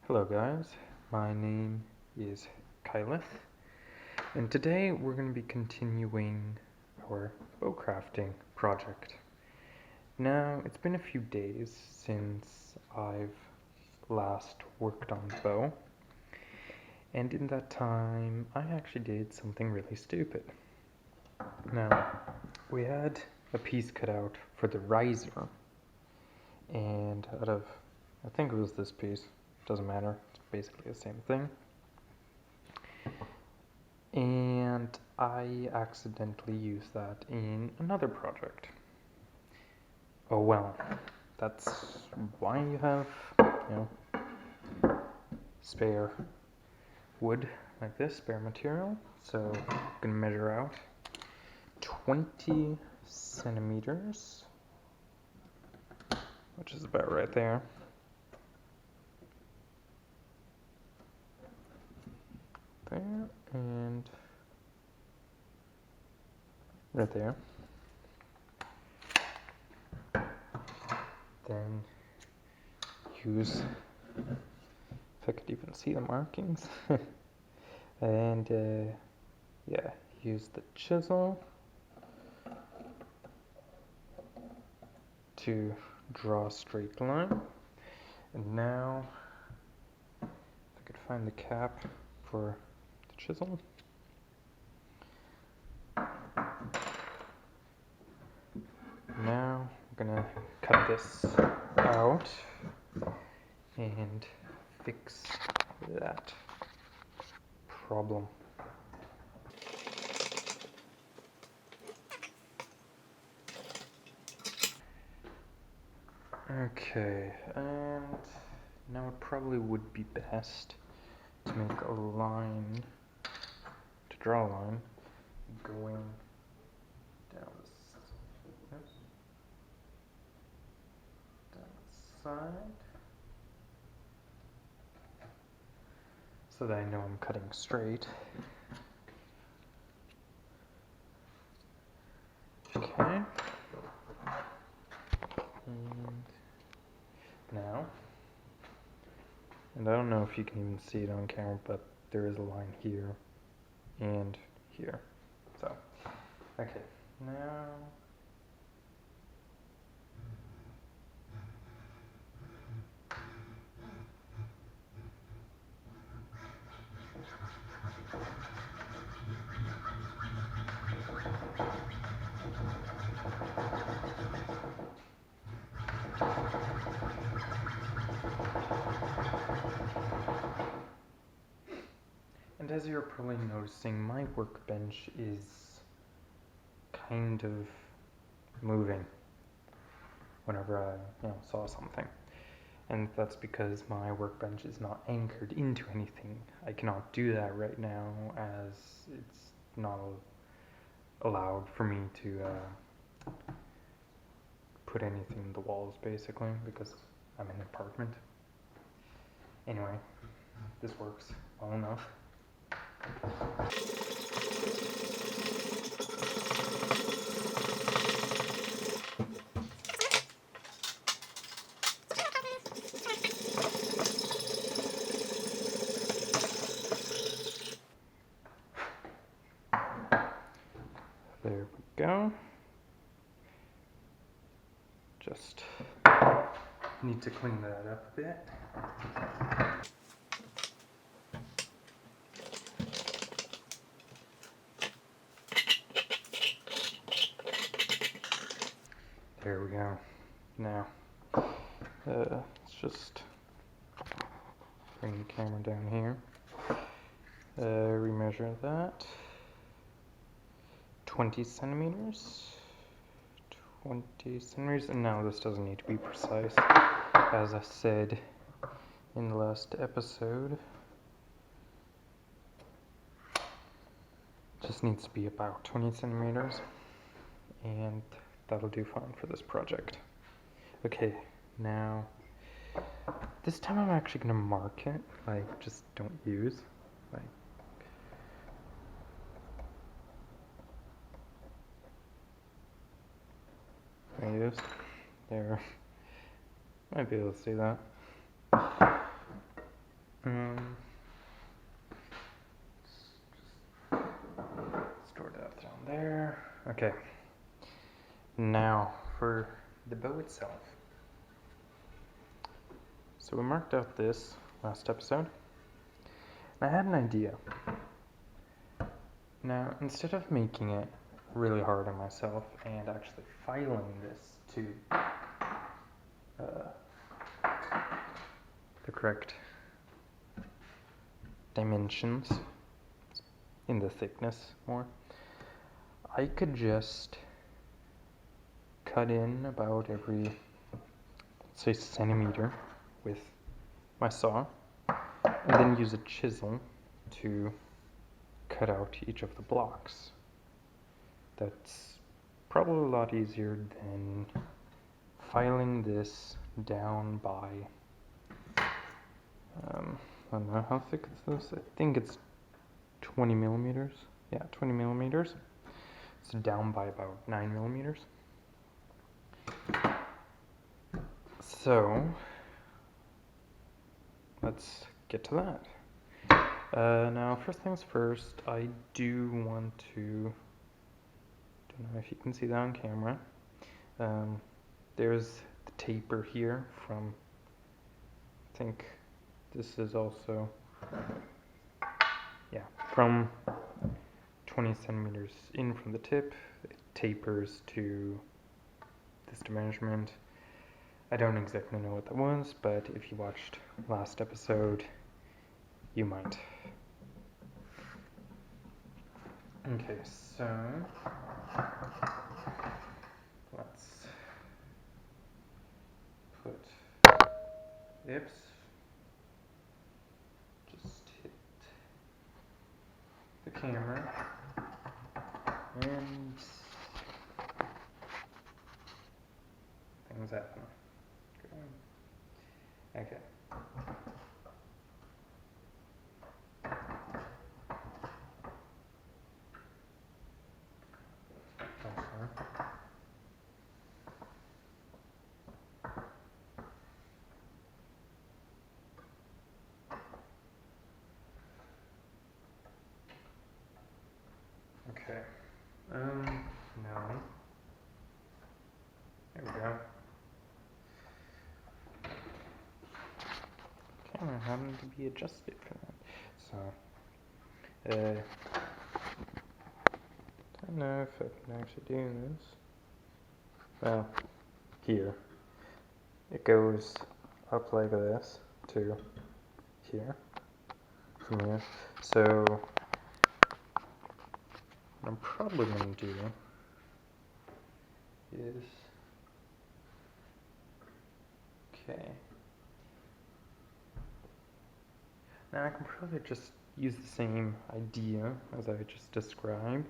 Hello guys, my name is Kyleth, and today we're going to be continuing our bow crafting project. Now, it's been a few days since I've last worked on the bow, and in that time I actually did something really stupid. Now, we had a piece cut out for the riser, and I think it was this piece, doesn't matter, it's basically the same thing. And I accidentally used that in another project. Oh well, that's why you have, spare wood like this, spare material. So I'm gonna measure out 20 centimeters, which is about right there. There, and right there. Then use, if I could even see the markings, and yeah, use the chisel to draw a straight line. And now, if I could find the cap for the chisel. Now we're gonna cut this out and fix that problem. Okay, and now it probably would be best to make a line, to draw a line going down the side, so that I know I'm cutting straight. Okay. And now, and I don't know if you can even see it on camera, but there is a line here and here. So, okay, now and as you're probably noticing, my workbench is kind of moving whenever I saw something. And that's because my workbench is not anchored into anything. I cannot do that right now, as it's not allowed for me to put anything in the walls, basically, because I'm in an apartment. Anyway, this works well enough. There we go. Just need to clean that up a bit. There we go. Now, let's just bring the camera down here. Remeasure that. 20 centimeters. 20 centimeters. And now this doesn't need to be precise, as I said in the last episode. It just needs to be about 20 centimeters. And that'll do fine for this project. Okay, now this time I'm actually gonna mark it, like just don't use, like I used. There, might be able to see that. Um, store that down there. Okay. Now for the bow itself. So we marked out this last episode. And I had an idea. Now, instead of making it really hard on myself and actually filing this to the correct dimensions in the thickness more, I could just cut in about every, say, centimeter with my saw, and then use a chisel to cut out each of the blocks. That's probably a lot easier than filing this down by, I don't know how thick is this? I think it's 20 millimeters. Yeah, 20 millimeters. It's down by about 9 millimeters. So, let's get to that. Now, first things first, I do want to, don't know if you can see that on camera, there's the taper here from, I think this is also, yeah, from 20 centimeters in from the tip, it tapers to this dimension. I don't exactly know what that was, but if you watched last episode, you might. Okay, so let's put, oops, just hit the camera and things happen. Okay. Okay. No. There we go. Camera having to be adjusted for that. So, don't know if I can actually do this. Well, here. It goes up like this to here. From here. So, what I'm probably going to do is, okay. Now I can probably just use the same idea as I just described.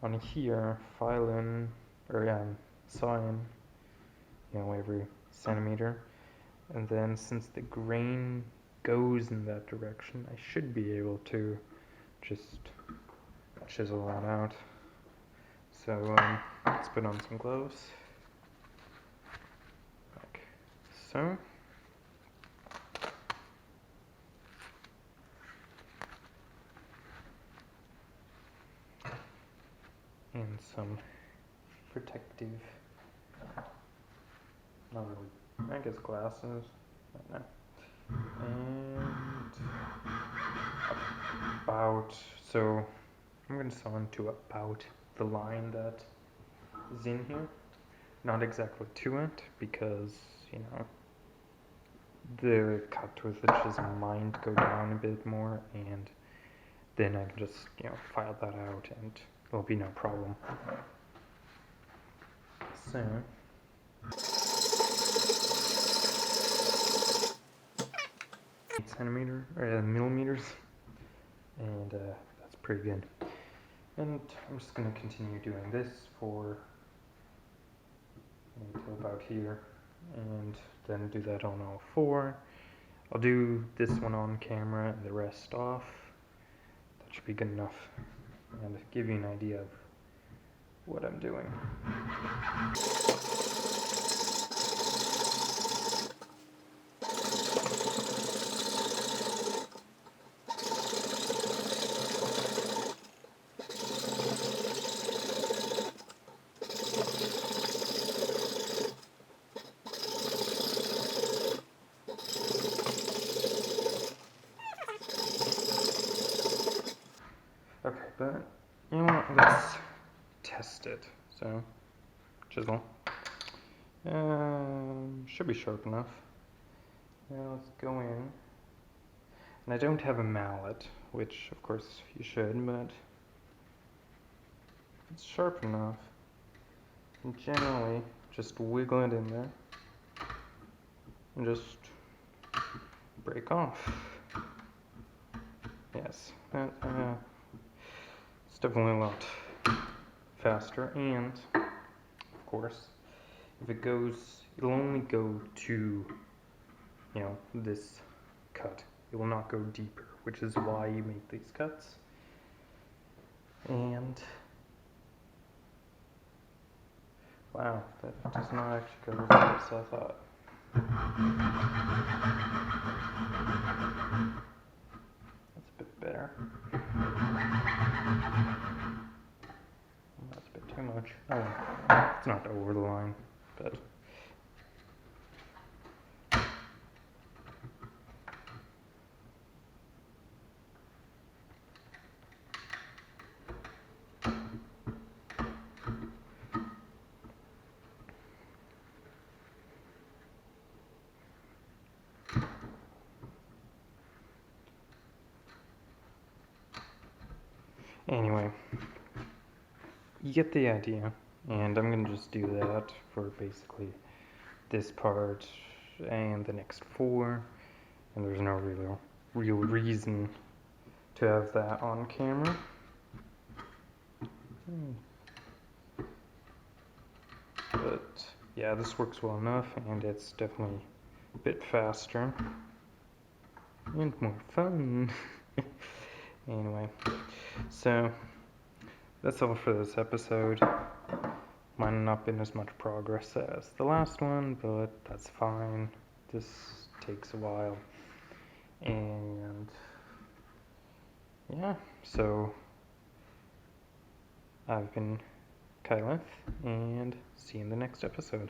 On here, file in, or saw in, every centimeter. And then since the grain goes in that direction, I should be able to just chisel that out. So let's put on some gloves, like so. And some protective, not really, I guess glasses, I don't know. And about, so I'm going to saw into about the line that is in here. Not exactly to it, because, the cut with the chisel might go down a bit more, and then I can just, file that out and it'll be no problem. So, 8 millimeters, and that's pretty good. And I'm just going to continue doing this for until about here, and then do that on all 4. I'll do this one on camera and the rest off. That should be good enough, and give you an idea of what I'm doing. it. So, chisel. Should be sharp enough. Now let's go in. And I don't have a mallet, which of course you should, but it's sharp enough. And generally, just wiggle it in there and just break off. Yes, that, it's definitely a lot faster, and of course, if it goes, it'll only go to, this cut. It will not go deeper, which is why you make these cuts. And wow, that does not actually go as far as I thought. That's a bit better. That's a bit too much. Oh well, it's not over the line, but anyway, you get the idea, and I'm gonna just do that for basically this part and the next 4, and there's no real reason to have that on camera. But yeah, this works well enough, and it's definitely a bit faster and more fun. Anyway, so that's all for this episode. Might have not been as much progress as the last one, but that's fine. This takes a while. And yeah, so I've been Kyleth, and see you in the next episode.